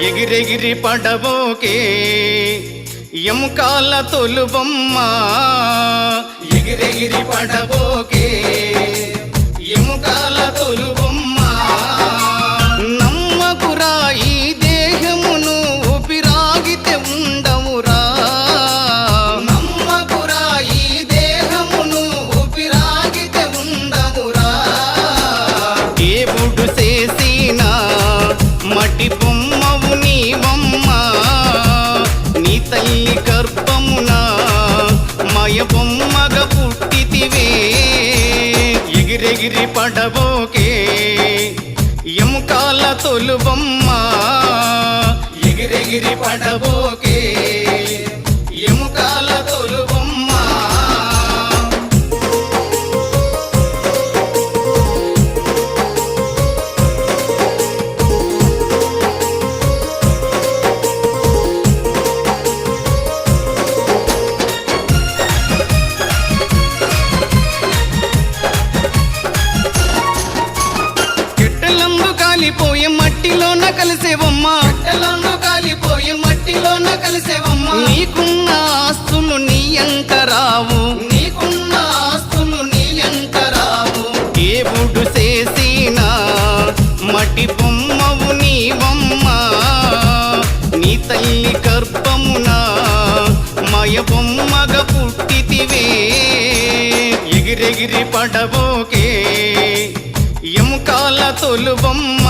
ఎగిరెగిరి పడబోకే ఎముకాల తొలుబొమ్మ ఎగిరెగిరి పడబోకే ఎముకాల తొలుబొమ్మ నమ్మకురా ఈ దేహమును ఊపిరాగితే ఉండవురా నమ్మకురా ఈ దేహమును ఊపిరాగితే ఉండవురా దేవుడు చేసిన మట్టి బొమ్మవు నీవమ్మ నీ తల్లి గర్భమున మాయ బొమ్మగా పుట్టితివే ఎగిరెగిరి పడబోకే ఎముకాల తొలుబొమ్మ ఎగిరెగిరి పడబోకే ఎముకాల తొలుబొమ్మ కాలిపోయే మట్టిలోన కలిసేవమ్మ కట్టెలను కాలిపోయే మట్టిలోన కలిసేవమ్మ నీకున్న ఆస్తులు నీ ఎంట రావు నీకున్న ఆస్తులు నీ ఎంట రావు దేవుడు చేసిన మట్టి బొమ్మవు నీవమ్మ నీ తల్లి గర్భమున మాయ బొమ్మగా పుట్టితివే ఎగిరెగిరి పడబోకే ఎముకాల తొలుబొమ్మ